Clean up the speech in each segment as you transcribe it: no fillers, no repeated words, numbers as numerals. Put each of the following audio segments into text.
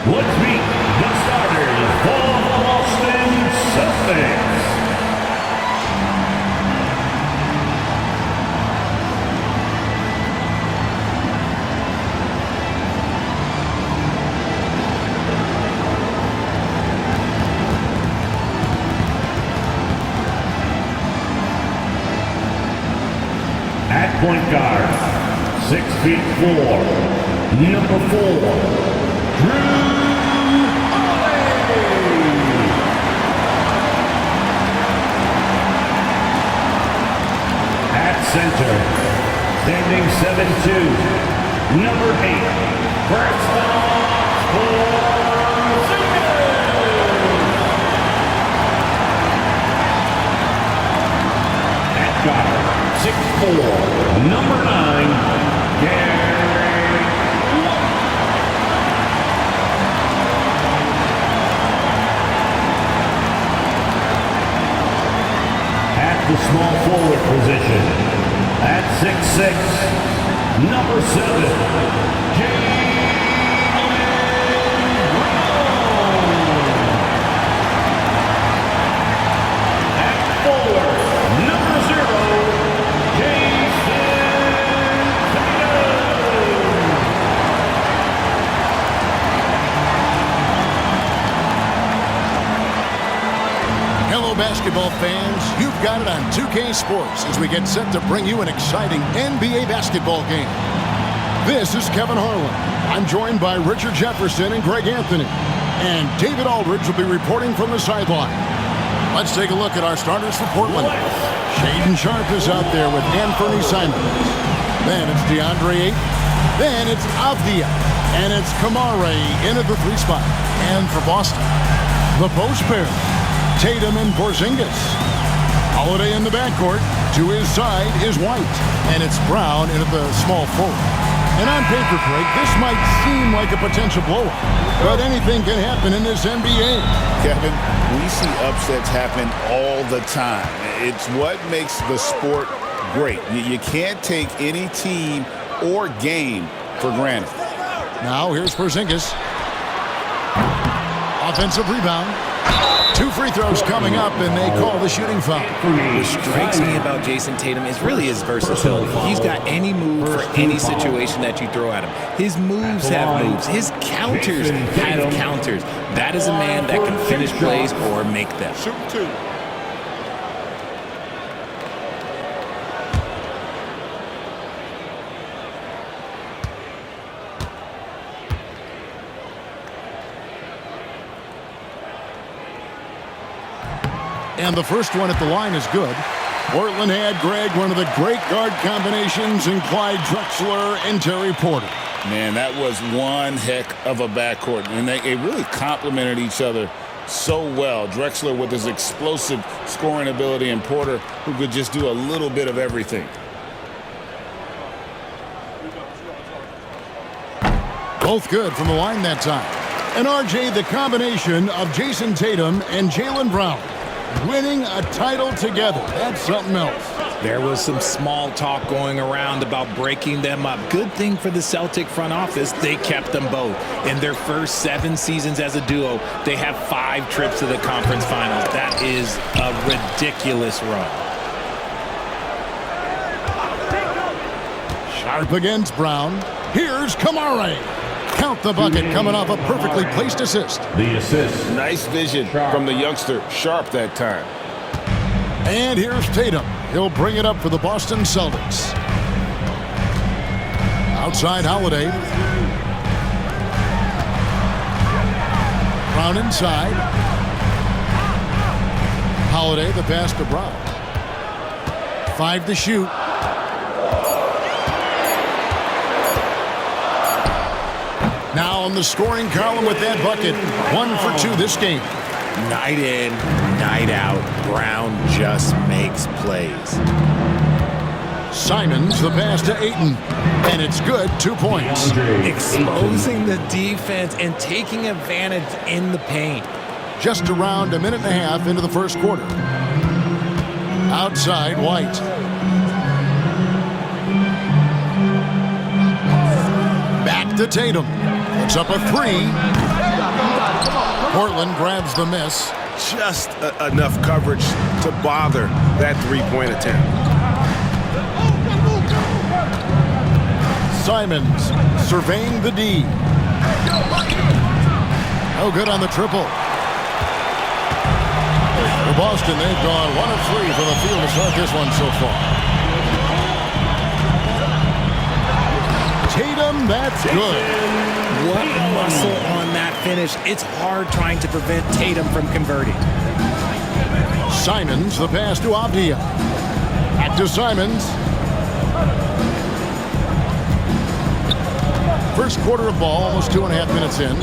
Let's meet the starters for the Boston Celtics. At point guard, 6'4", number 4, Drew. Center, standing 7'2", number 8, at guard, 6'4", number 9, Gary. At the small forward position, at 6'6", number 7, at forward, number 0, Jason Hello, basketball fans. You've got it on 2K Sports as we get set to bring you an exciting NBA basketball game. This is Kevin Harlan. I'm joined by Richard Jefferson and Greg Anthony. And David Aldridge will be reporting from the sideline. Let's take a look at our starters for Portland. Shaedon Sharpe is out there with Anthony Simons. Then it's DeAndre Ayton. Then it's Avdia. And it's Kamare in at the 3 spot. And for Boston, the post pair, Tatum and Porzingis. Holiday in the backcourt. To his side is White. And it's Brown in at the small forward. And on paper, Craig, this might seem like a potential blowout. But anything can happen in this NBA. Kevin, we see upsets happen all the time. It's what makes the sport great. You can't take any team or game for granted. Now here's Porzingis. Offensive rebound. 2 free throws coming up, and they call the shooting foul. What strikes me about Jason Tatum is really his versatility. He's got any move for any situation that you throw at him. His moves have moves. His counters have counters. That is a man that can finish plays or make them. Shoot 2. And the first one at the line is good. Portland had, Greg, one of the great guard combinations in Clyde Drexler and Terry Porter. Man, that was one heck of a backcourt. And they really complemented each other so well. Drexler with his explosive scoring ability and Porter who could just do a little bit of everything. Both good from the line that time. And RJ, the combination of Jason Tatum and Jaylen Brown winning a title together. That's something else. There was some small talk going around about breaking them up. Good thing for the Celtic front office, they kept them both. In their first 7 seasons as a duo, they have 5 trips to the conference finals. That is a ridiculous run. Sharpe against Brown. Here's Kamare. Count the bucket coming off a perfectly placed assist. The assist. Nice vision from the youngster Sharpe that time. And here's Tatum. He'll bring it up for the Boston Celtics. Outside Holiday. Brown inside. Holiday, the pass to Brown. 5 to shoot. Now on the scoring column with that bucket. 1 for 2 this game. Night in, night out, Brown just makes plays. Simons, the pass to Ayton. And it's good, 2 points. Exposing the defense and taking advantage in the paint. Just around a minute and a half into the first quarter. Outside, White. Back to Tatum. Puts up a 3. Portland grabs the miss. Just enough coverage to bother that three-point attempt. Simons surveying the D. No good on the triple. For Boston, they've gone 1 of 3 from the field to start this one so far. Tatum, that's good. What muscle on that finish. It's hard trying to prevent Tatum from converting. Simons, the pass to Avdia. Back to Simons. First quarter of ball, almost 2.5 minutes in.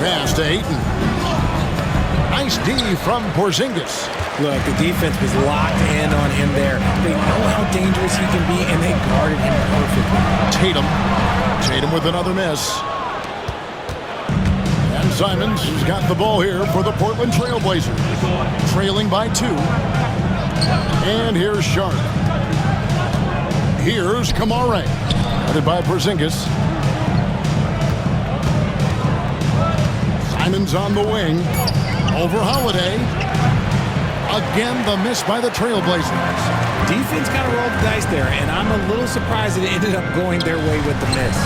Pass to Ayton. Nice D from Porzingis. Look, the defense was locked in on him there. They know how dangerous he can be, and they guarded him perfectly. Tatum with another miss. And Simons has got the ball here for the Portland Trailblazers. Trailing by 2. And here's Sharp. Here's Kamare. Headed by Porzingis. Simons on the wing. Over Holiday. Again, the miss by the Trailblazers. Defense kind of rolled the dice there, and I'm a little surprised it ended up going their way with the miss.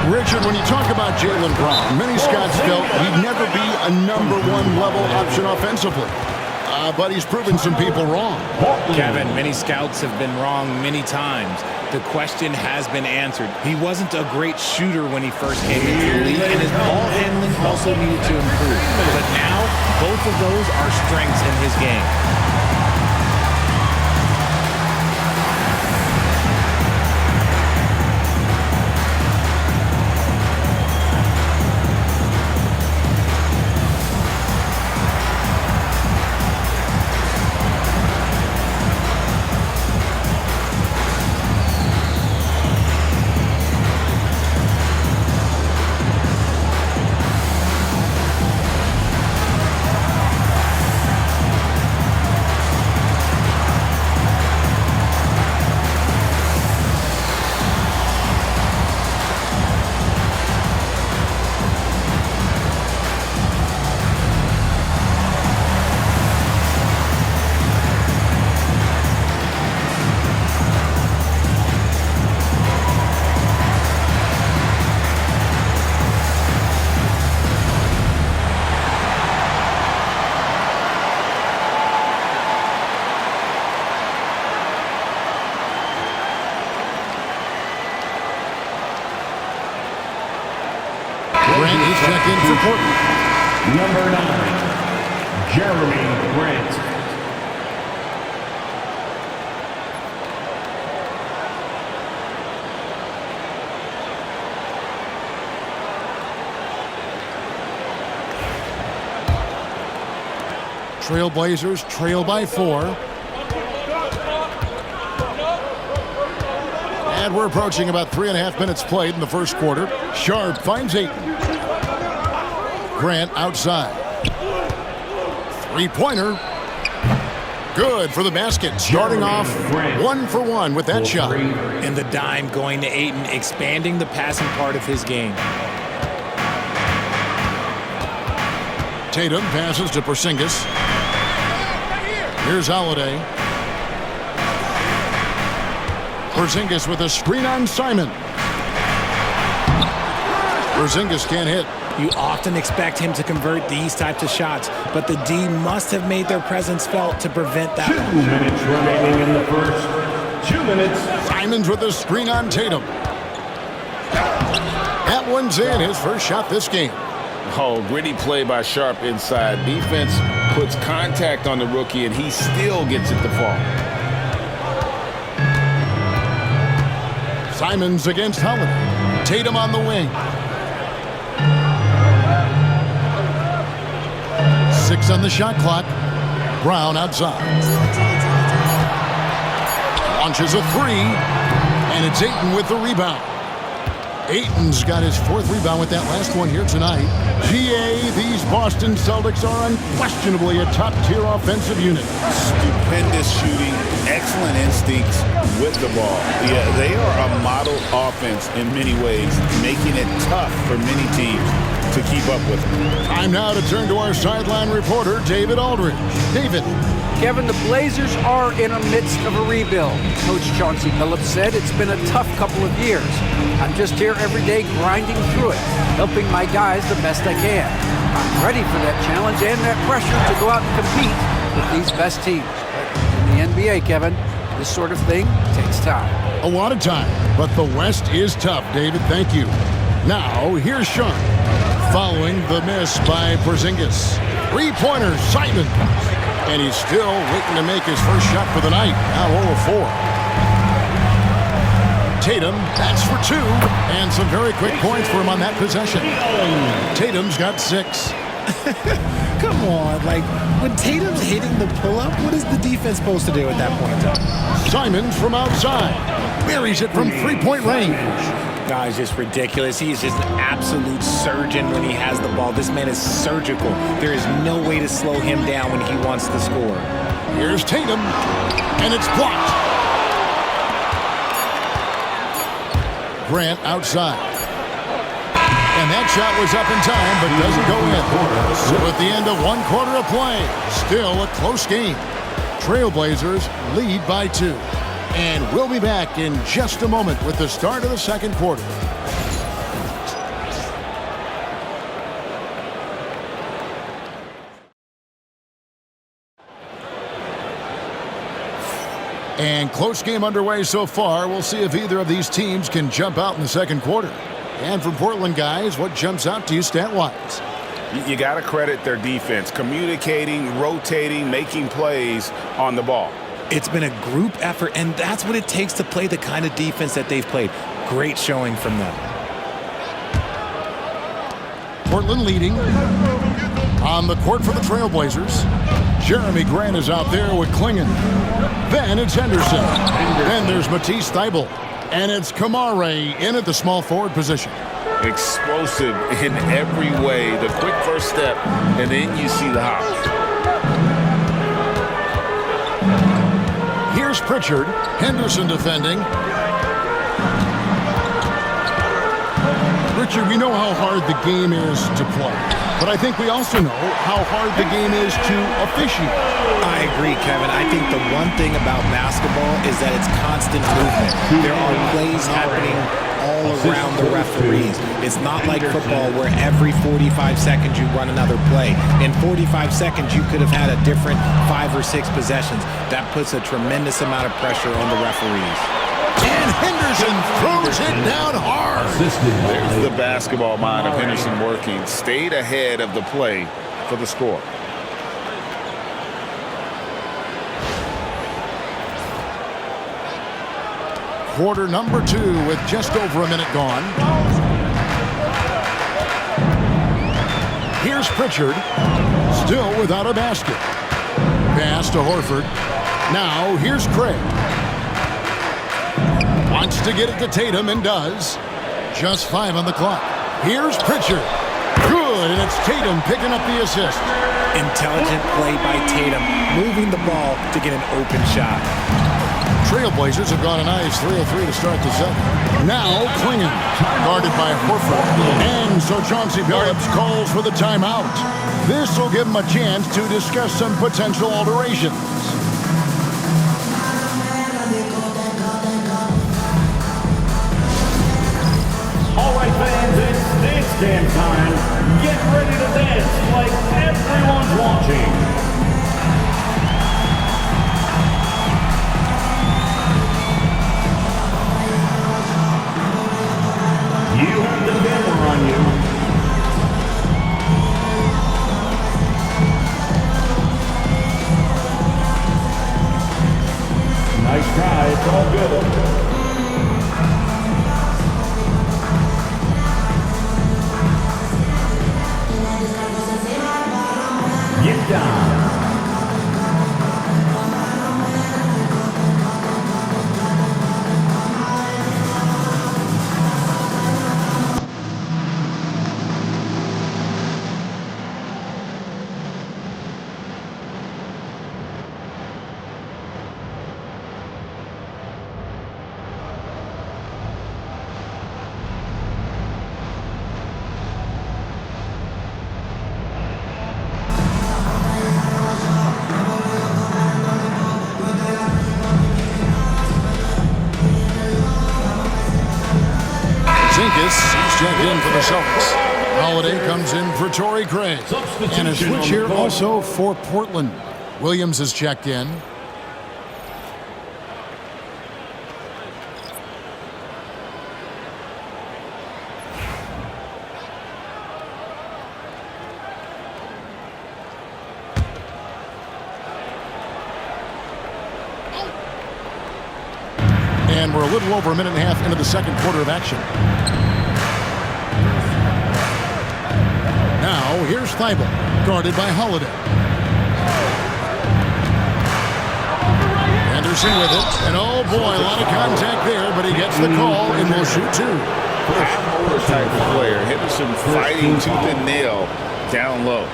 Richard, when you talk about Jaylen Brown, many scouts felt he'd never be a #1 level option offensively. But he's proven some people wrong. Kevin, many scouts have been wrong many times. The question has been answered. He wasn't a great shooter when he first came into the league, and his ball handling also needed to improve. But now, both of those are strengths in his game. Grant is checked in for Portland. Number 9, Jeremy Grant. Trailblazers trail by 4. And we're approaching about 3.5 minutes played in the first quarter. Sharp finds Ayton. Grant outside. Three-pointer. Good for the basket. Starting off 1 for 1 with that shot. And the dime going to Ayton, expanding the passing part of his game. Tatum passes to Porzingis. Here's Holiday. Porzingis with a screen on Simon. Porzingis can't hit. You often expect him to convert these types of shots, but the D must have made their presence felt to prevent that. 2 minutes remaining in the first. 2 minutes. Simons with a screen on Tatum. That one's in, his first shot this game. Oh, gritty play by Sharp inside. Defense puts contact on the rookie, and he still gets it to fall. Simons against Holiday. Tatum on the wing. 6 on the shot clock. Brown outside. Launches a 3, and it's Ayton with the rebound. Ayton's got his 4th rebound with that last one here tonight. GA, these Boston Celtics are unquestionably a top-tier offensive unit. Stupendous shooting, excellent instincts with the ball. Yeah, they are a model offense in many ways, making it tough for many teams. to keep up with him. Time now to turn to our sideline reporter, David Aldridge. David. Kevin, the Blazers are in the midst of a rebuild. Coach Chauncey Billups said it's been a tough couple of years. I'm just here every day grinding through it, helping my guys the best I can. I'm ready for that challenge and that pressure to go out and compete with these best teams. In the NBA, Kevin, this sort of thing takes time. A lot of time, but the West is tough, David. Thank you. Now, here's Sean. Following the miss by Porzingis. Three-pointer, Simon. And he's still waiting to make his first shot for the night. Now 0 4. Tatum, that's for 2. And some very quick points for him on that possession. Tatum's got 6. Come on, like, when Tatum's hitting the pull-up, what is the defense supposed to do at that point in time? Simons from outside. Buries it from three-point range. Guy's just ridiculous. He's just an absolute surgeon when he has the ball. This man is surgical. There is no way to slow him down when he wants to score. Here's Tatum, and it's blocked. Grant outside. And that shot was up in time, but doesn't go in. So at the end of 1 quarter of play, still a close game. Trailblazers lead by 2. And we'll be back in just a moment with the start of the second quarter. And close game underway so far. We'll see if either of these teams can jump out in the second quarter. And from Portland, guys, what jumps out to you stat-wise? You got to credit their defense, communicating, rotating, making plays on the ball. It's been a group effort, and that's what it takes to play the kind of defense that they've played. Great showing from them. Portland leading on the court for the Trailblazers. Jeremy Grant is out there with Klingon. Then it's Henderson. Then there's Matisse Thybulle. And it's Kamare in at the small forward position. Explosive in every way. The quick first step, and then you see the hop. Here's Pritchard. Henderson defending. Richard, we know how hard the game is to play. But I think we also know how hard the game is to officiate. I agree, Kevin. I think the one thing about basketball is that it's constant movement. There are plays happening all around the referees. It's not like football where every 45 seconds you run another play. In 45 seconds, you could have had a different 5 or 6 possessions. That puts a tremendous amount of pressure on the referees. And Henderson throws it down hard. There's the basketball mind of Henderson working. Stayed ahead of the play for the score. Quarter number 2 with just over a minute gone. Here's Pritchard, still without a basket. Pass to Horford. Now here's Craig. Wants to get it to Tatum and does. Just 5 on the clock. Here's Pritchard. Good, and it's Tatum picking up the assist. Intelligent play by Tatum, moving the ball to get an open shot. Trailblazers have gone a nice 3 of 3 to start the second. Now Klingon, guarded by Horford. And so Chauncey Billups calls for the timeout. This will give him a chance to discuss some potential alterations. All right, fans, it's dance jam time. Get ready to dance like everyone's watching. You have the camera on you. in for the Celtics. Holiday comes in for Torrey Craig. And a switch here also for Portland. Williams has checked in. And we're a little over a minute and a half into the second quarter of action. Now, here's Thibault, guarded by Holiday. Anderson with it. And oh boy, a lot of contact there, but he gets the call and will shoot two. Type of player, Henderson fighting tooth and nail down low.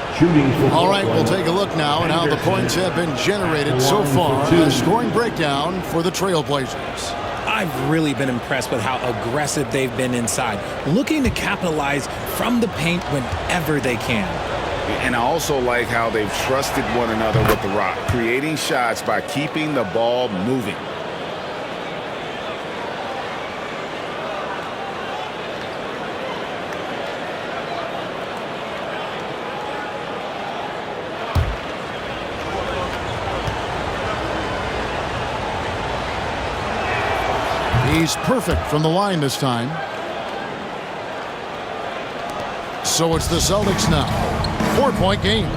All right, we'll take a look now at how the points have been generated so far. A scoring breakdown for the Trailblazers. I've really been impressed with how aggressive they've been inside, looking to capitalize from the paint whenever they can. And I also like how they've trusted one another with the rock, creating shots by keeping the ball moving. He's perfect from the line this time. So it's the Celtics now. 4-point game.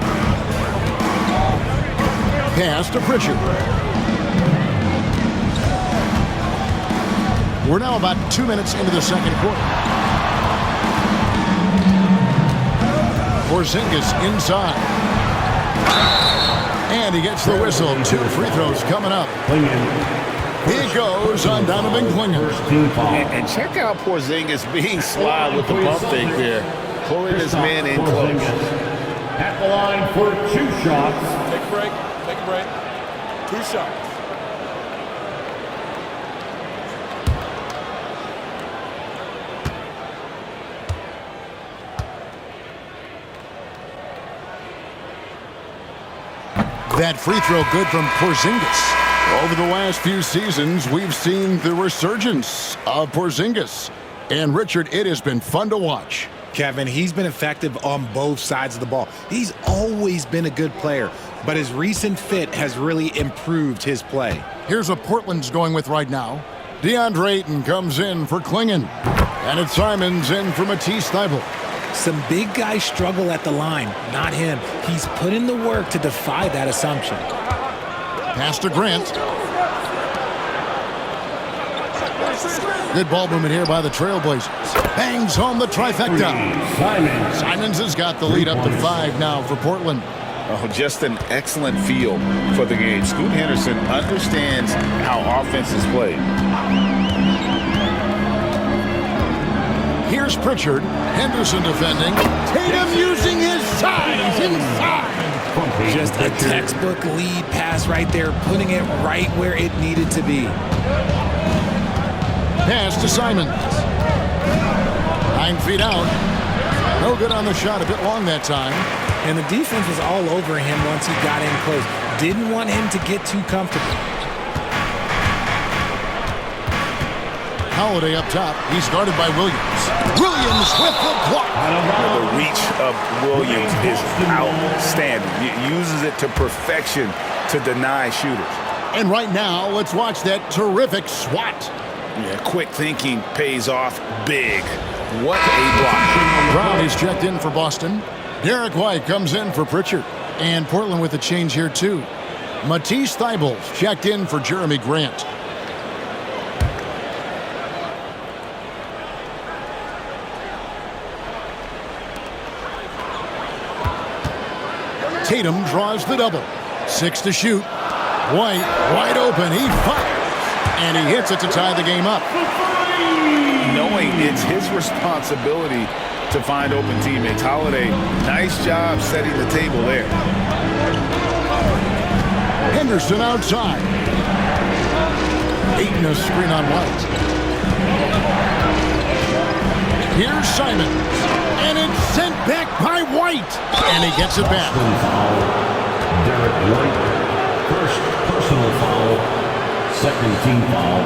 Pass to Pritchard. We're now about 2 minutes into the second quarter. Porzingis inside. And he gets the whistle. 2 free throws coming up. He goes on Donovan Clingan. And check out Porzingis being sly with the bump fake there, pulling his man in close. At the line for 2 shots. Take a break. Take a break. 2 shots. That free throw good from Porzingis. Over the last few seasons, we've seen the resurgence of Porzingis. And, Richard, it has been fun to watch. Kevin, he's been effective on both sides of the ball. He's always been a good player, but his recent fit has really improved his play. Here's what Portland's going with right now. DeAndre Ayton comes in for Clingan. And it's Simons in for Matisse Thybulle. Some big guys struggle at the line, not him. He's put in the work to defy that assumption. Pass to Grant. Good ball movement here by the Trailblazers. Bangs home the trifecta. Simons has got the lead up to 5 now for Portland. Oh, just an excellent feel for the game. Scoot Henderson understands how offense is played. Here's Pritchard. Henderson defending. Tatum using his size inside. Just a textbook lead pass right there, putting it right where it needed to be. Pass to Simons. 9 feet out. No good on the shot. A bit long that time. And the defense was all over him once he got in close. Didn't want him to get too comfortable. Holiday up top. He's guarded by Williams. Williams with the block. The reach of Williams is outstanding. He uses it to perfection to deny shooters. And right now, let's watch that terrific swat. Yeah, quick thinking pays off big. What a block. Brown is checked in for Boston. Derek White comes in for Pritchard. And Portland with a change here, too. Matisse Thybulle checked in for Jeremy Grant. Tatum draws the double. 6 to shoot. White, wide open. He fires. And he hits it to tie the game up. Knowing it's his responsibility to find open teammates. Holiday, nice job setting the table there. Henderson outside. Ayton a screen on White. Here's Simons. And it's sent back by White. And he gets it back. Derek White, first personal foul, second team foul.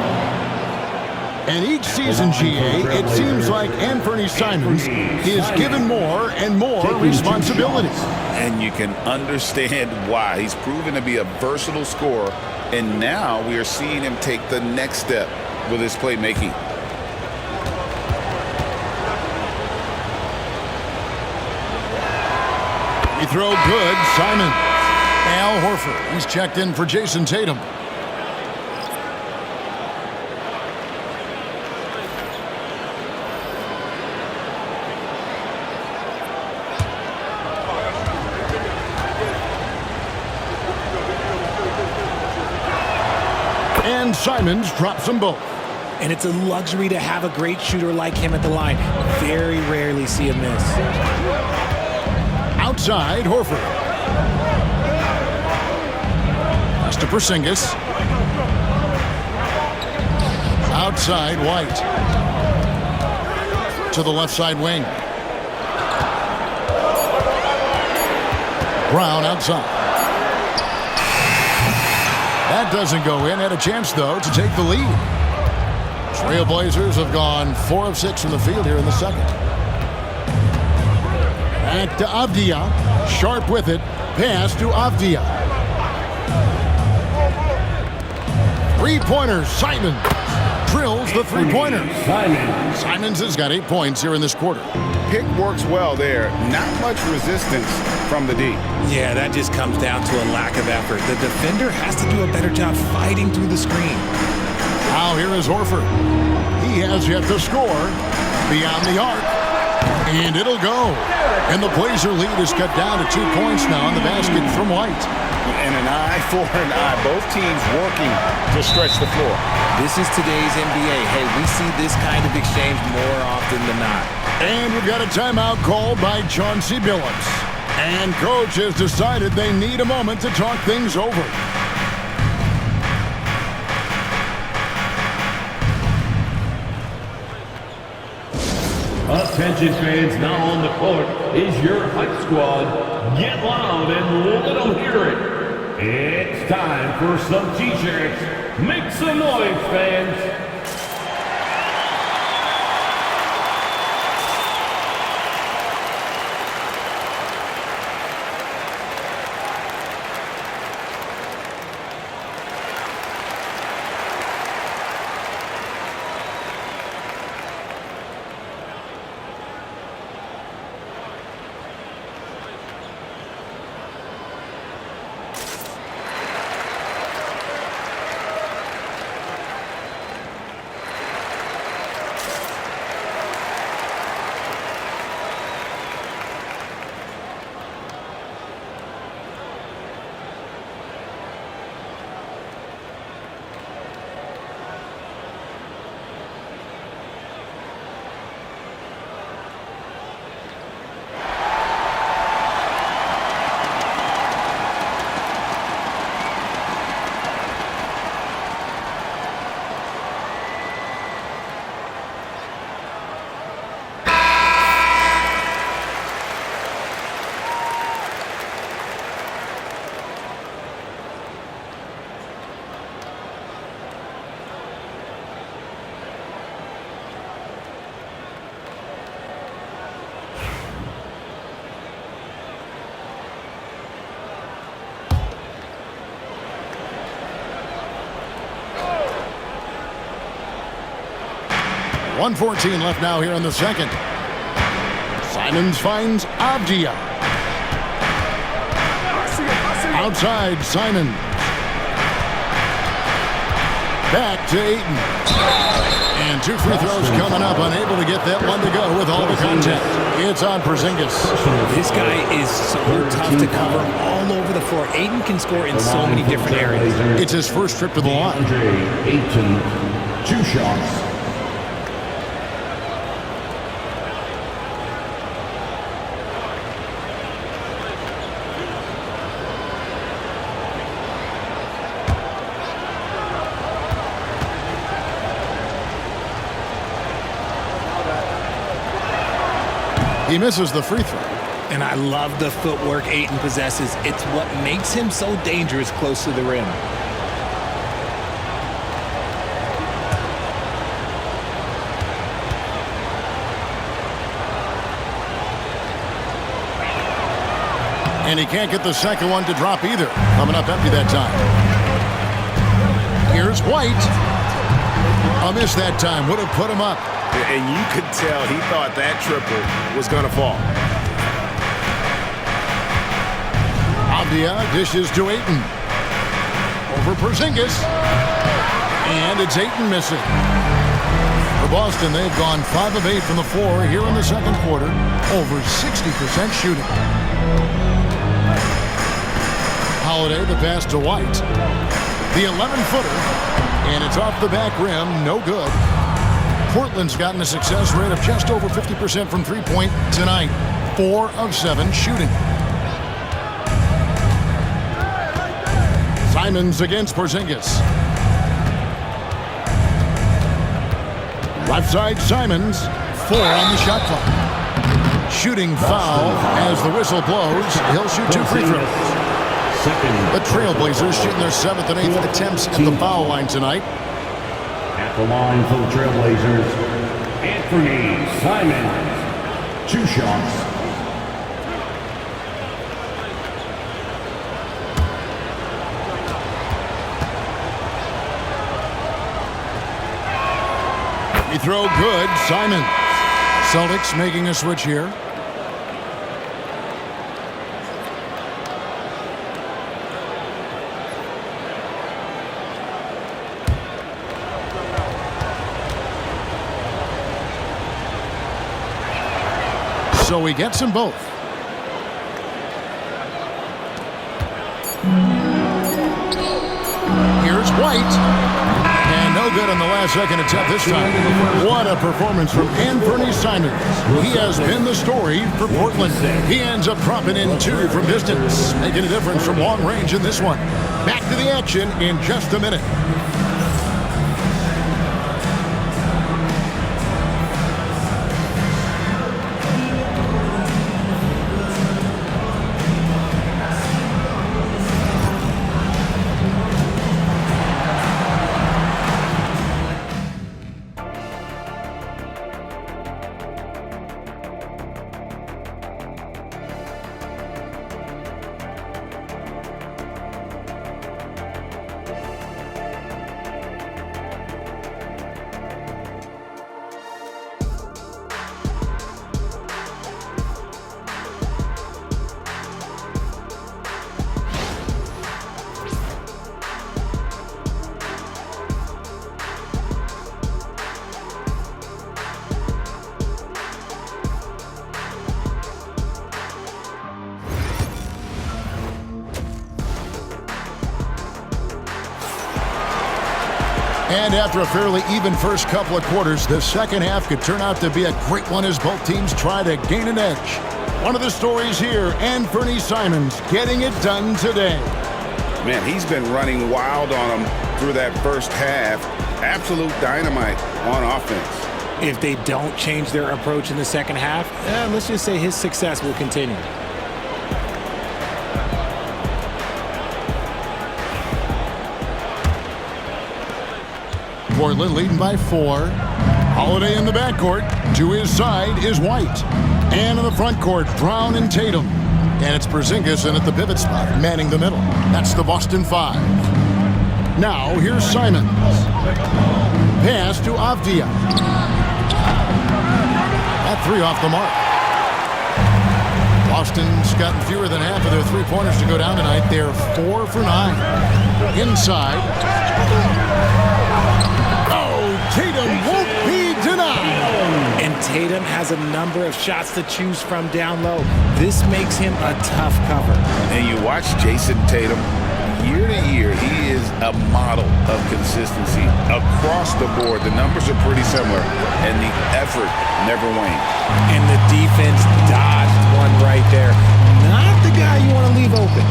And each season, GA, it seems like Anthony Simons is given more and more responsibilities. And you can understand why. He's proven to be a versatile scorer, and now we are seeing him take the next step with his playmaking. He throw good, Simon. Al Horford, he's checked in for Jason Tatum. And Simons drops them both. And it's a luxury to have a great shooter like him at the line. Very rarely see a miss. Outside, Horford. Pass to Porzingis. Outside, White. To the left side wing. Brown outside. That doesn't go in. Had a chance, though, to take the lead. Trailblazers have gone 4 of 6 from the field here in the second. Back to Avdia. Sharp with it. Pass to Avdia. Three-pointers. Simon drills the three-pointer. Simons has got 8 points here in this quarter. Pick works well there. Not much resistance from the D. Yeah, that just comes down to a lack of effort. The defender has to do a better job fighting through the screen. Now here is Horford. He has yet to score beyond the arc. And it'll go. And the Blazer lead is cut down to 2 points now on the basket from White. And an eye for an eye. Both teams working to stretch the floor. This is today's NBA. Hey, we see this kind of exchange more often than not. And we've got a timeout called by Chauncey Billups. And coach has decided they need a moment to talk things over. Attention fans, now on the court is your hype squad. Get loud and let them hear it. It's time for some t-shirts. Make some noise, fans. .114 left now here in the second. Simons finds Avdia. Outside, Simon. Back to Ayton. And 2 free throws coming up. Unable to get that one to go with all the contact. It's on Porzingis. This guy is so tough to cover all over the floor. Ayton can score in so many different areas. It's his first trip to the line. 18, 2 shots. He misses the free throw. And I love the footwork Ayton possesses. It's what makes him so dangerous close to the rim. And he can't get the second one to drop either. Coming up empty that time. Here's White. A miss that time. Would have put him up. And you could tell he thought that triple was going to fall. Avdia dishes to Ayton. Over Porzingis. And it's Ayton missing. For Boston, they've gone 5 of 8 from the floor here in the second quarter. Over 60% shooting. Holiday, the pass to White. The 11-footer. And it's off the back rim. No good. Portland's gotten a success rate of just over 50% from three-point tonight. 4 of 7 shooting. Simons against Porzingis. Left side Simons. 4 on the shot clock. Shooting foul as the whistle blows. He'll shoot 2 free throws. The Trailblazers shooting their 7th and 8th attempts at the foul line tonight. At the line for the Trailblazers, Anthony Simons. 2 shots. Free throw good. Simons. Celtics making a switch here. So he gets them both. Here's White. And no good on the last second attempt this time. What a performance from Anthony Simons. He has been the story for Portland. He ends up dropping in 2 from distance, making a difference from long range in this one. Back to the action in just a minute. And after a fairly even first couple of quarters, the second half could turn out to be a great one as both teams try to gain an edge. One of the stories here, Anthony Simons getting it done today. Man, he's been running wild on them through that first half. Absolute dynamite on offense. If they don't change their approach in the second half, let's just say his success will continue. Portland leading by 4. Holiday in the backcourt. To his side is White. And in the front court, Brown and Tatum. And it's Porzingis in at the pivot spot, manning the middle. That's the Boston 5. Now, here's Simons. Pass to Avdia. That 3 off the mark. Boston's gotten fewer than half of their three-pointers to go down tonight. They're 4 for 9. Inside. Tatum won't be denied. And Tatum has a number of shots to choose from down low. This makes him a tough cover. And you watch Jason Tatum, year to year, he is a model of consistency. Across the board, the numbers are pretty similar, and the effort never wanes. And the defense dodged one right there. Not the guy you want to leave open.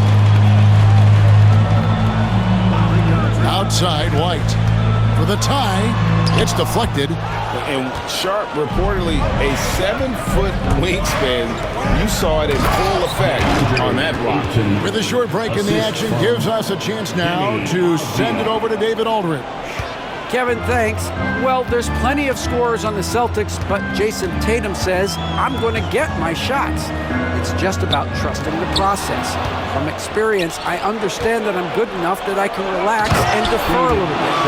Outside, White. For the tie. It's deflected. And Sharp reportedly a 7-foot wingspan. You saw it in full effect on that block. With a short break in the action, gives us a chance now to send it over to David Aldridge. Kevin, thanks. Well, there's plenty of scorers on the Celtics, but Jason Tatum says, I'm going to get my shots. It's just about trusting the process. From experience, I understand that I'm good enough that I can relax and defer a little bit.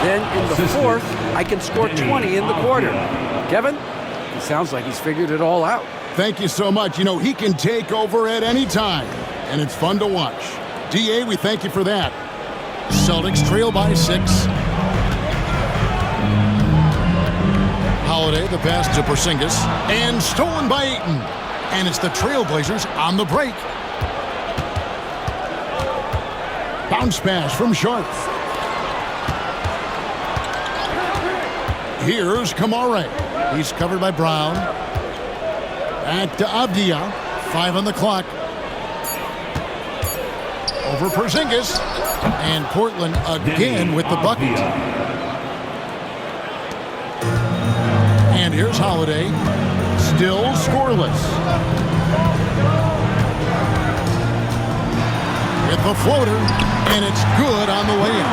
Then in the fourth, I can score 20 in the quarter. Kevin, he sounds like he's figured it all out. Thank you so much. You know, he can take over at any time, and it's fun to watch. DA, we thank you for that. Celtics trail by 6. Holiday, the pass to Porzingis, and stolen by Ayton. And it's the Trailblazers on the break. Bounce pass from Sharp. Here's Kamare. He's covered by Brown. Back to Avdia. 5 on the clock. Over Porzingis. And Portland again with the bucket. And here's Holiday. Still scoreless. Hit the floater, and it's good on the way in.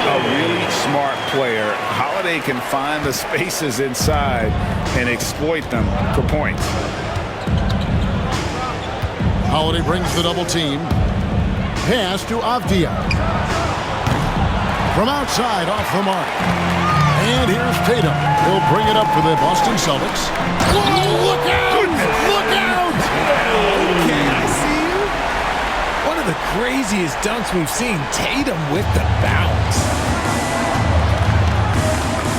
A really smart player. Holiday can find the spaces inside and exploit them for points. Holiday brings the double team. Pass to Avdia. From outside, off the mark. And here's Tatum. He'll bring it up for the Boston Celtics. Whoa, look out! Look out! Okay, I see you. One of the craziest dunks we've seen. Tatum with the bounce.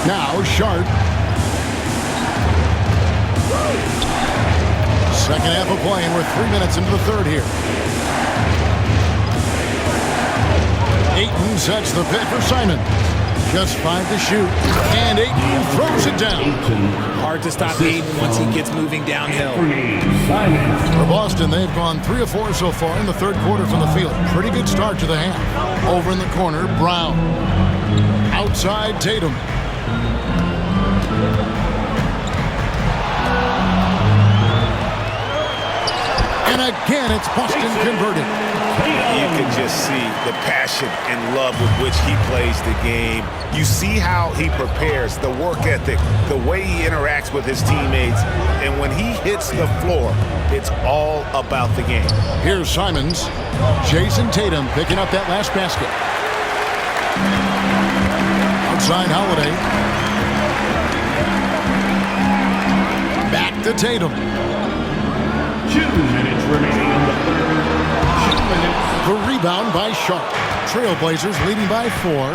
Now Sharp. Second half of play, and we're 3 minutes into the third here. Ayton sets the pick for Simon. Just 5 to shoot. And Ayton throws it down. Hard to stop Ayton once he gets moving downhill. For Boston, they've gone 3 of 4 so far in the third quarter from the field. Pretty good start to the half. Over in the corner, Brown. Outside, Tatum. And again, it's Boston converted. You can just see the passion and love with which he plays the game. You see how he prepares, the work ethic, the way he interacts with his teammates. And when he hits the floor, it's all about the game. Here's Simons. Jason Tatum picking up that last basket. Outside Holiday. Back to Tatum. 2 minutes remaining in the third. 2 minutes. The rebound by Sharp. Trailblazers leading by 4.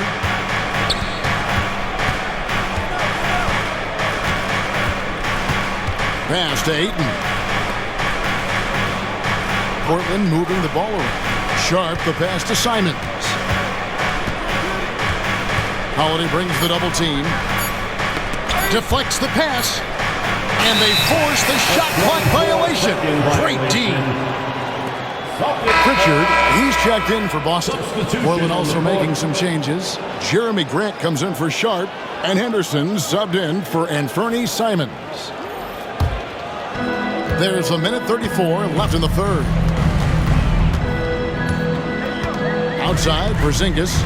Pass to Ayton. Portland moving the ball around. Sharp, the pass to Simons. Holiday brings the double team. Deflects the pass. And they force the shot clock violation. Great D. Pritchard, he's checked in for Boston. Portland also making some changes. Jeremy Grant comes in for Sharp, and Henderson subbed in for Anfernee Simons. There's 1:34 left in the third. Outside, Porzingis.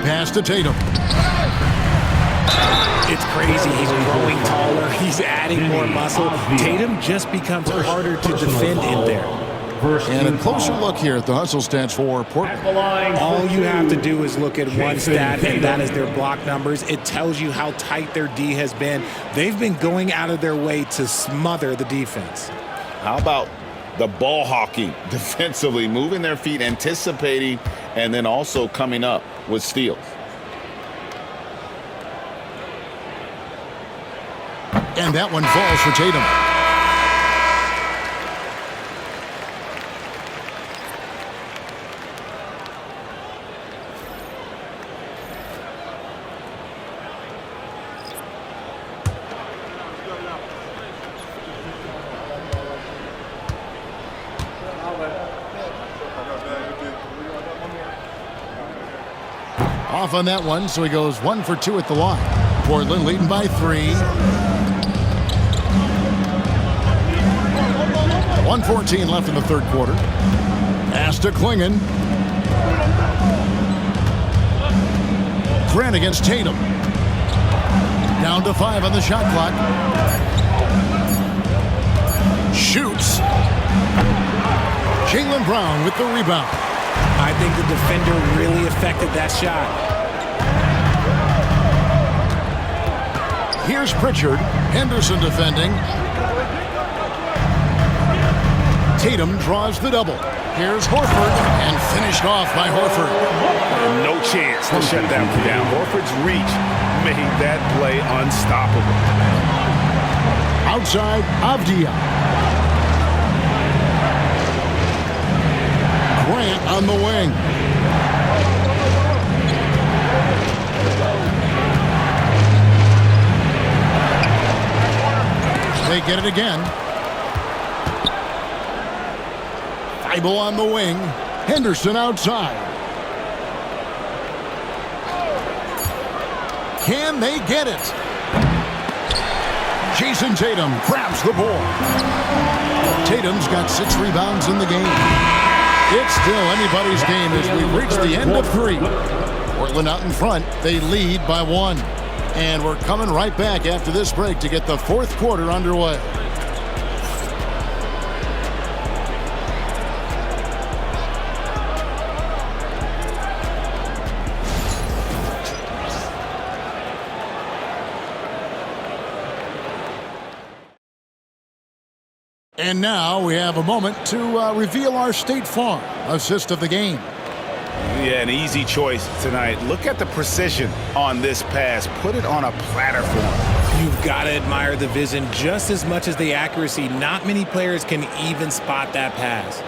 Pass to Tatum. It's crazy. He's growing taller. He's adding more muscle. Tatum just becomes harder to defend in there. And a closer look here at the hustle stats for Portland. All you have to do is look at one stat, and that is their block numbers. It tells you how tight their D has been. They've been going out of their way to smother the defense. How about the ball hawking defensively, moving their feet, anticipating, and then also coming up with steals. And that one falls for Tatum. Off on that one, so he goes 1 for 2 at the line. Portland leading by 3. 1:14 left in the third quarter. Pass to Klingon. Grant against Tatum. Down to 5 on the shot clock. Shoots. Jaylen Brown with the rebound. I think the defender really affected that shot. Here's Pritchard. Henderson defending. Tatum draws the double. Here's Horford, and finished off by Horford. No chance to shut that one down. Horford's reach made that play unstoppable. Outside, Avdia. Grant on the wing. They get it again. Thibault on the wing. Henderson outside. Can they get it? Jason Tatum grabs the ball. Tatum's got 6 rebounds in the game. It's still anybody's game as we reach the end of 3. Portland out in front. They lead by 1. And we're coming right back after this break to get the 4th quarter underway. And now we have a moment to reveal our State Farm assist of the game. Yeah, an easy choice tonight. Look at the precision on this pass. Put it on a platter for him. You've got to admire the vision just as much as the accuracy. Not many players can even spot that pass.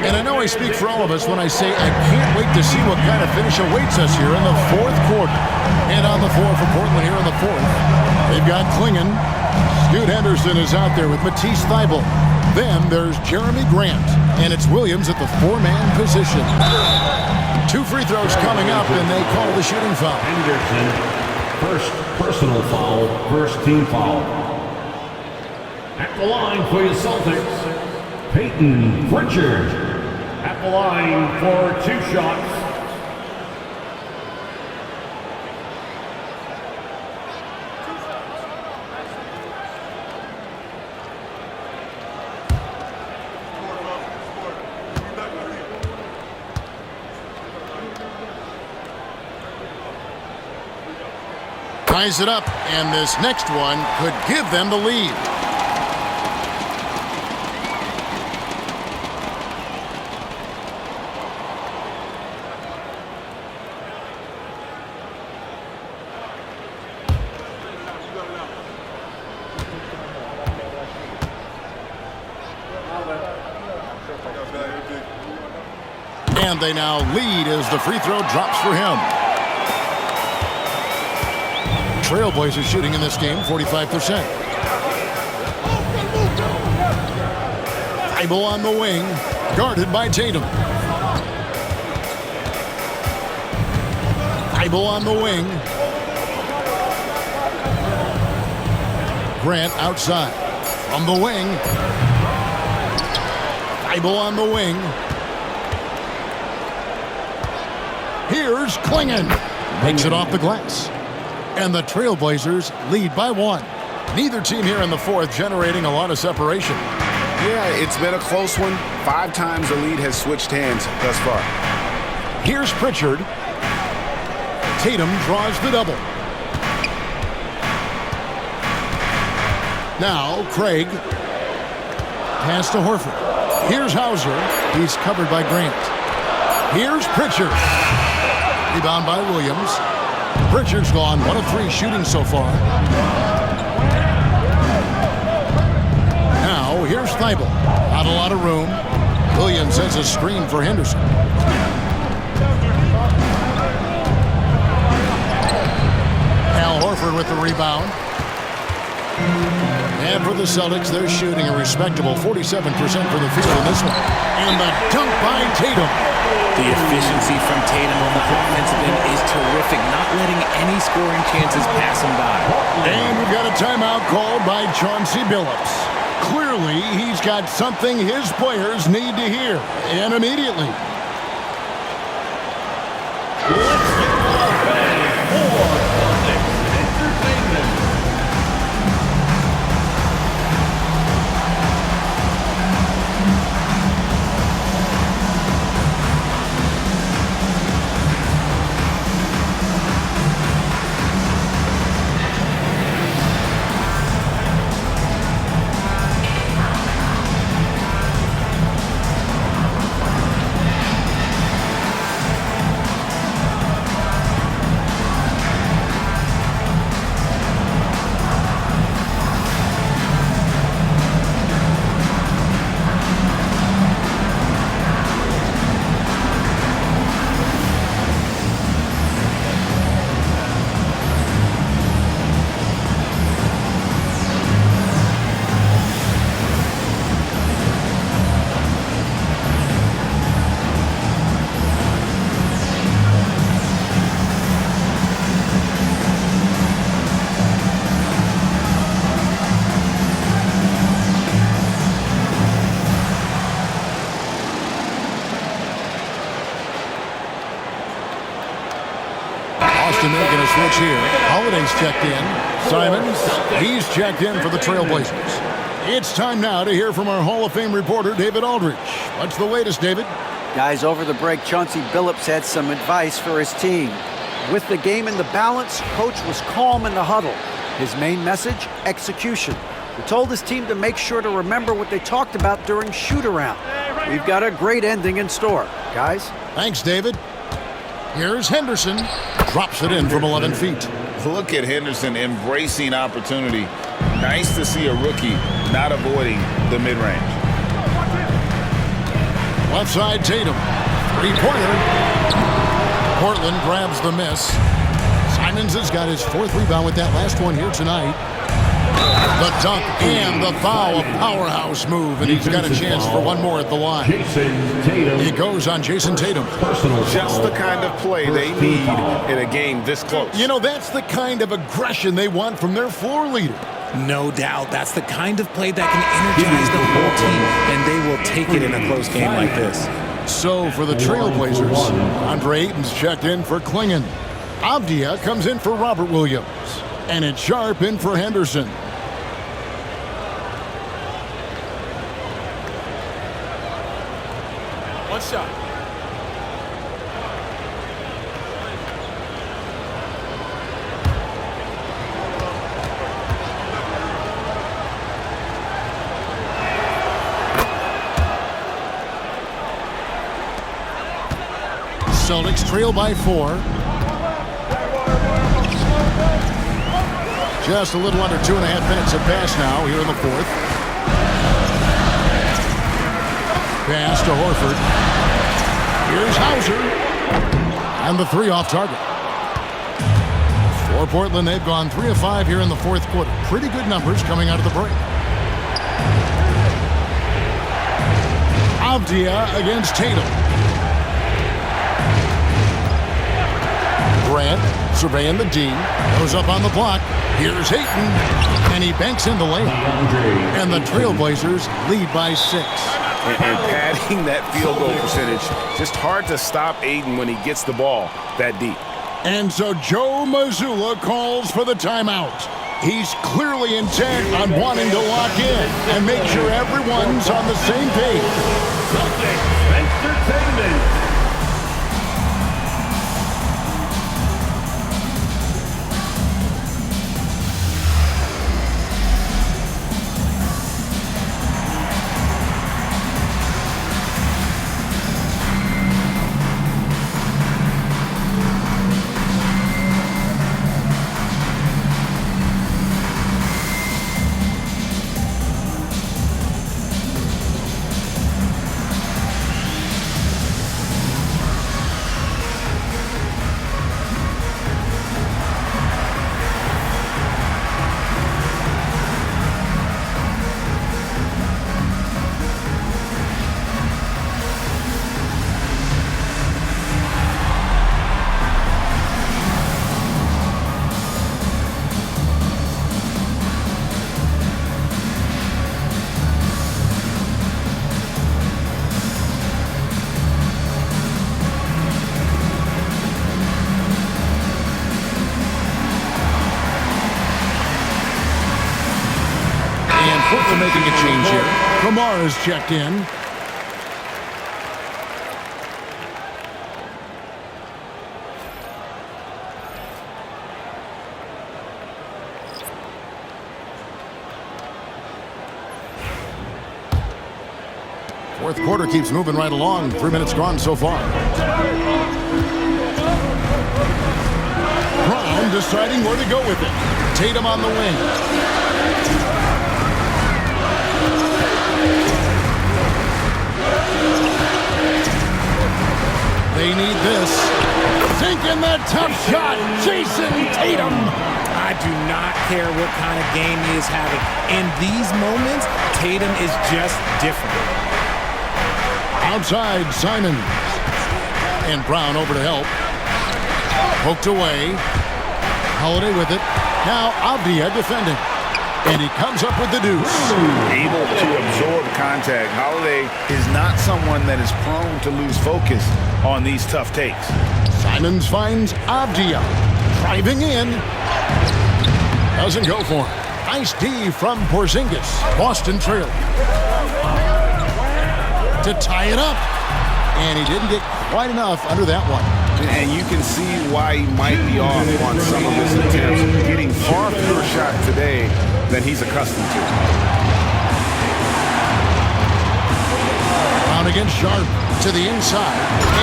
And I know I speak for all of us when I say I can't wait to see what kind of finish awaits us here in the 4th quarter. And on the floor for Portland here in the 4th, they've got Klingon. Scoot Henderson is out there with Matisse Thybulle. Then there's Jeremy Grant, and it's Williams at the 4-man position. 2 free throws coming up, and they call the shooting foul. Henderson, first personal foul, first team foul. At the line for the Celtics, Peyton Pritchard. At the line for 2 shots. Ties it up, and this next one could give them the lead. And they now lead as the free throw drops for him. Trailblazers shooting in this game 45%. Thybulle on the wing, guarded by Tatum. Thybulle on the wing. Grant outside. From the wing. Thybulle on the wing. Here's Klingon. Makes it off the glass. And the Trailblazers lead by 1. Neither team here in the 4th generating a lot of separation. Yeah, it's been a close one. 5 times the lead has switched hands thus far. Here's Pritchard. Tatum draws the double. Now Craig. Pass to Horford. Here's Hauser. He's covered by Grant. Here's Pritchard. Rebound by Williams. Pritchard's gone 1 of 3 shooting so far. Now here's Thybulle. Not a lot of room. Williams has a screen for Henderson. Al Horford with the rebound. And for the Celtics, they're shooting a respectable 47% for the field in this one. And the dunk by Tatum. The efficiency from Tatum on the offensive end is terrific, not letting any scoring chances pass him by. And we've got a timeout called by Chauncey Billups. Clearly, he's got something his players need to hear, and immediately. bench here. Holiday's checked in. Simons, he's checked in for the Trailblazers. It's time now to hear from our Hall of Fame reporter, David Aldridge. What's the latest, David? Guys, over the break, Chauncey Billups had some advice for his team. With the game in the balance, Coach was calm in the huddle. His main message, execution. He told his team to make sure to remember what they talked about during shoot-around. We've got a great ending in store, guys. Thanks, David. Here's Henderson. Drops it in from 11 feet. Look at Henderson embracing opportunity. Nice to see a rookie not avoiding the mid-range. Left side, Tatum. Three-pointer. Portland grabs the miss. Simons has got his 4th rebound with that last one here tonight. The dunk and the foul, a powerhouse move, and he's got a chance for one more at the line. It goes on Jason Tatum. Just the kind of play they need in a game this close. You know, that's the kind of aggression they want from their floor leader. No doubt. That's the kind of play that can energize the whole team, and they will take it in a close game like this. So for the Trailblazers, Andre Ayton's checked in for Klingon. Avdia comes in for Robert Williams. And it's Sharp in for Henderson. One shot. Celtics trail by 4. Just a little under 2.5 minutes have passed now here in the 4th. Pass to Horford. Here's Hauser. And the 3 off target. For Portland, they've gone 3 of 5 here in the 4th quarter. Pretty good numbers coming out of the break. Avdia against Tatum. Grant surveying the D. Goes up on the block. Here's Ayton. And he banks in the layup. And the Trailblazers lead by 6. And padding that field goal percentage, just hard to stop Ayton when he gets the ball that deep. And so Joe Mazzulla calls for the timeout. He's clearly intent on wanting to lock in and make sure everyone's on the same page. Celtics Entertainment. Portland making a change here. Kamara's checked in. Fourth quarter keeps moving right along. 3 minutes gone so far. Brown deciding where to go with it. Tatum on the wing. They need this. Sinking that tough shot. Jason Tatum. I do not care what kind of game he is having. In these moments, Tatum is just different. Outside, Simons. And Brown over to help. Poked away. Holiday with it. Now Avdia defending. And he comes up with the deuce. Able to absorb contact. Holiday is not someone that is prone to lose focus on these tough takes. Simons finds Avdia. Driving in. Doesn't go for it. Nice D from Porzingis. Boston trail. To tie it up. And he didn't get quite enough under that one. And you can see why he might be off on some of his attempts, getting far fewer shots today than he's accustomed to. Down against Sharp to the inside.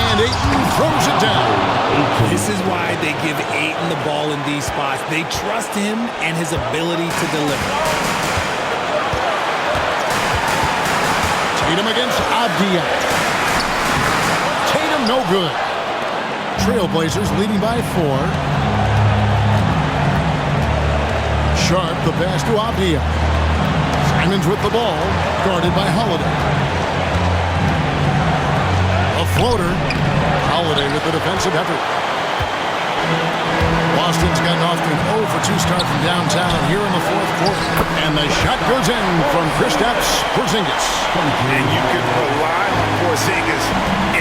And Ayton throws it down. This is why they give Ayton the ball in these spots. They trust him and his ability to deliver. Tatum against Avdia. Tatum no good. Trailblazers leading by 4. Sharp the pass to Avdia. Simons with the ball, guarded by Holiday. A floater. Holiday with the defensive effort. Boston's gotten off to an 0 for 2 start from downtown here in the fourth quarter. And the shot goes in from Kristaps Porzingis. And you can rely on Porzingis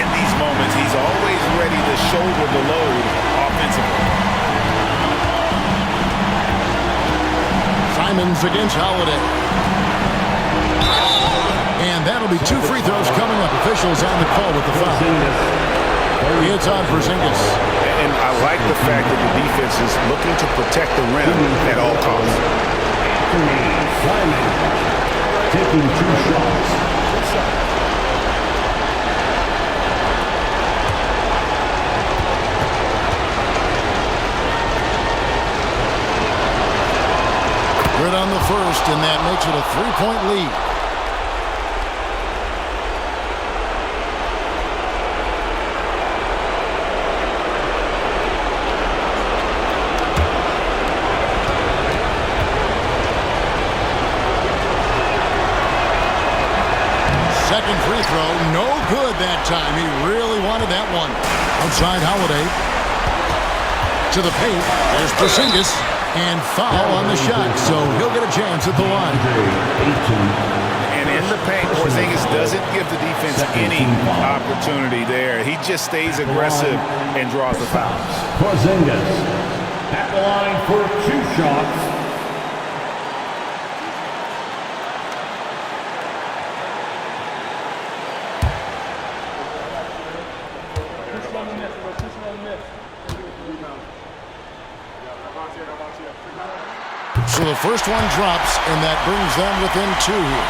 in these moments. He's always ready to shoulder the load offensively. Simons against Holiday. And that'll be 2 free throws coming up. Officials on the call with the foul. It's on Porzingis. And I like the fact that the defense is looking to protect the rim at all costs. Simon taking 2 shots. Good on the first, and that makes it a 3-point lead. Second free throw, no good that time. He really wanted that one. Outside Holiday. To the paint. There's Porzingis. And foul on the shot, so he'll get a chance at the line. And in the paint, Porzingis doesn't give the defense any opportunity there. He just stays aggressive and draws the fouls. Porzingis at the line for 2 shots. So the first one drops, and that brings them within 2 here.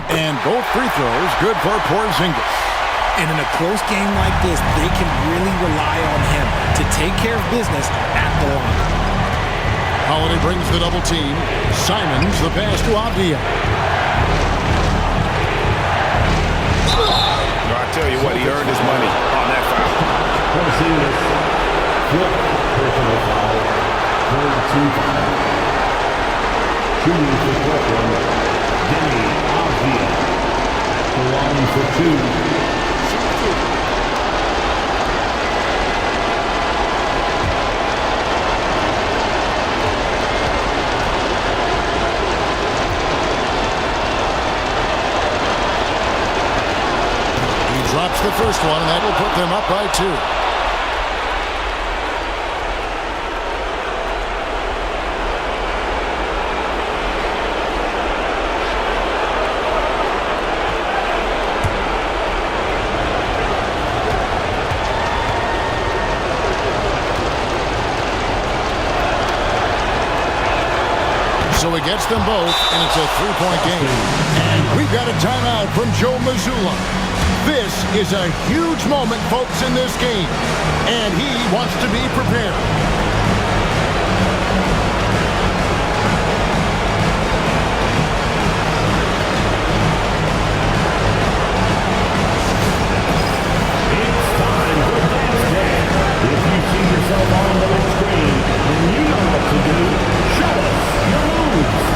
And both free throws good for Porzingis. And in a close game like this, they can really rely on him to take care of business at the line. Holiday brings the double team. Simons the pass to Avdia. I tell you what, he earned his money on that foul. Porzingis, personal foul, third 2 foul. Shooting for Brooklyn, Denny Avdia at the line for 2. Drops the first one, and that will put them up by 2. So he gets them both, and it's a 3-point game. And we've got a timeout from Joe Mazzulla. This is a huge moment, folks, in this game, and he wants to be prepared. It's time for Dance Jam. If you see yourself on the big screen and you know what to do, show us your moves.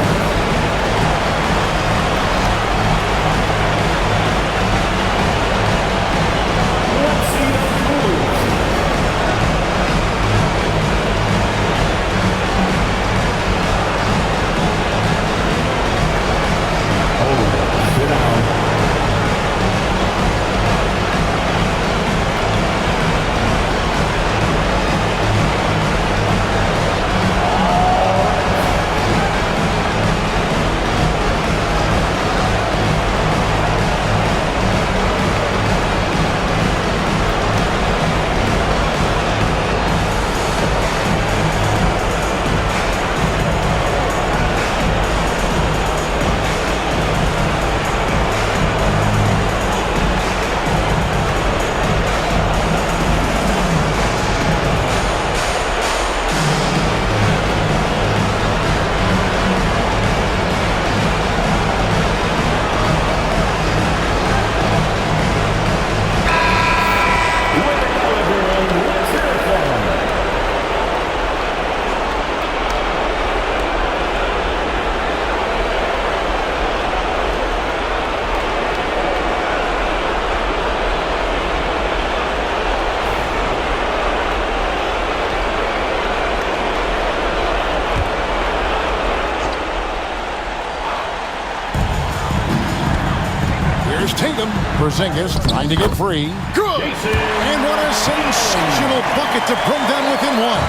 Porzingis trying to get free. Good! And what a sensational bucket to bring them within one.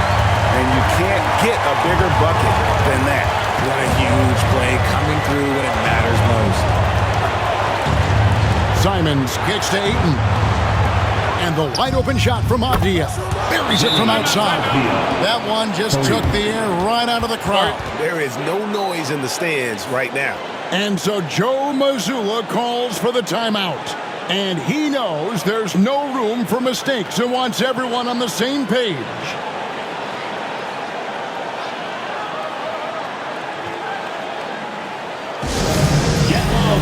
And you can't get a bigger bucket than that. What a huge play coming through when it matters most. Simons gets to Ayton. And the wide open shot from Avdia. Buries it from outside. That one just took the air right out of the crowd. There is no noise in the stands right now. And so Joe Mazzulla calls for the timeout. And he knows there's no room for mistakes and wants everyone on the same page.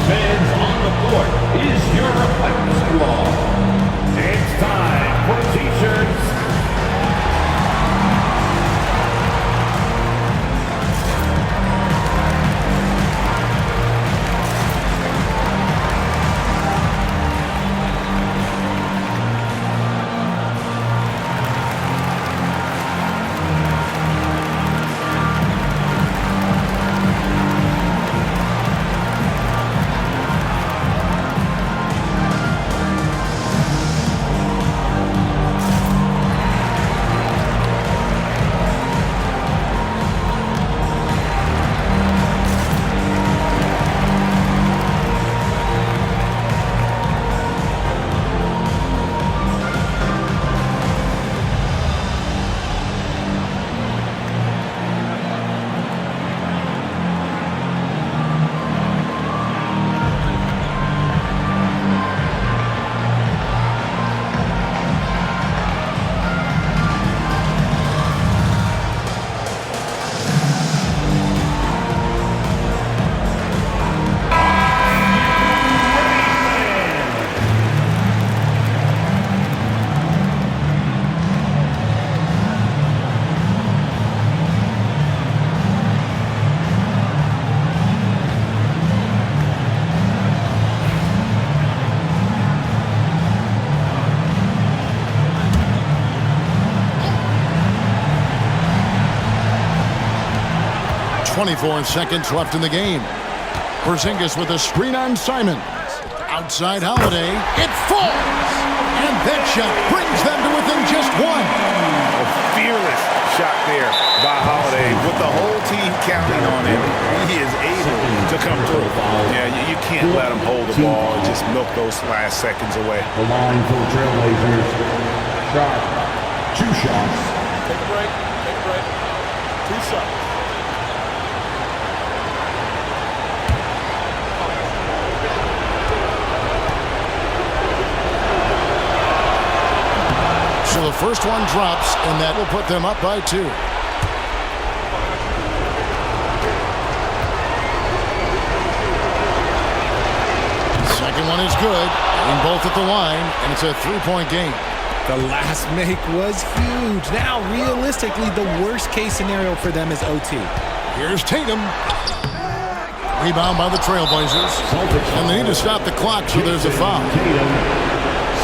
Fans on the court is your hype squad. It's time for t-shirts. .24 seconds left in the game. Porzingis with a screen on Simons. Outside Holiday. It falls! And that shot brings them to within just one. A fearless shot there by Holiday. With the whole team counting on him, he is able to come through. Yeah, you can't let him hold the ball and just milk those last seconds away. The line for the Trailblazers. Sharp. 2 shots. Take a break. Take a break. 2 shots. So the first one drops, and that will put them up by 2. Second one is good, and both at the line, and it's a 3-point game. The last make was huge. Now, realistically, the worst-case scenario for them is OT. Here's Tatum. Rebound by the Trailblazers. And they need to stop the clock, so there's a foul. Tatum,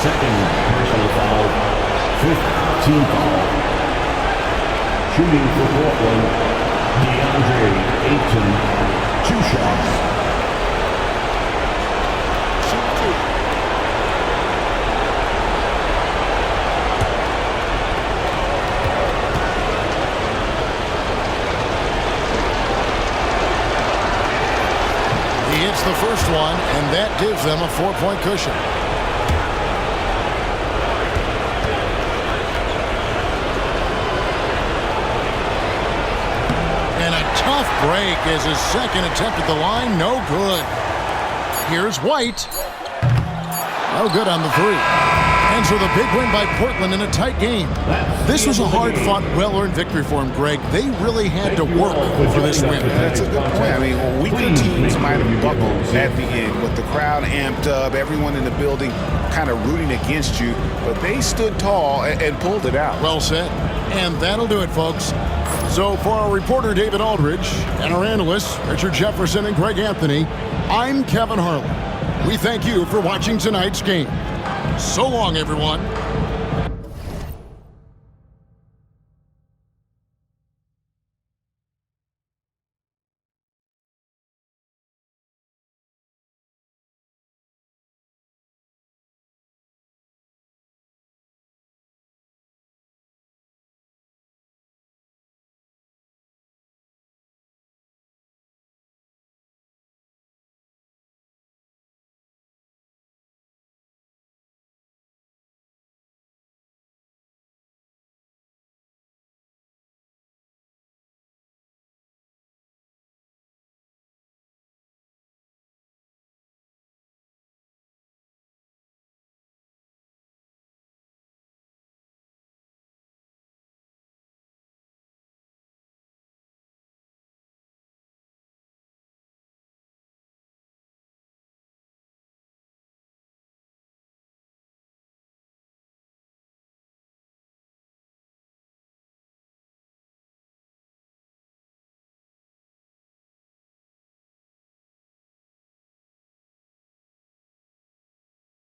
second personal foul, 5th team foul. Shooting for Portland, DeAndre Ayton, 2 shots. He hits the first one, and that gives them a 4-point cushion. And a tough break as his second attempt at the line, no good. Here's White. No good on the 3. And so the big win by Portland in a tight game. This was a hard-fought, well-earned victory for him, Greg. They really had to work for this win. That's a good point. I mean, weaker teams might have buckled at the end with the crowd amped up, everyone in the building kind of rooting against you, but they stood tall and pulled it out. Well said. And that'll do it, folks. So for our reporter, David Aldridge, and our analysts, Richard Jefferson and Greg Anthony, I'm Kevin Harlan. We thank you for watching tonight's game. So long, everyone.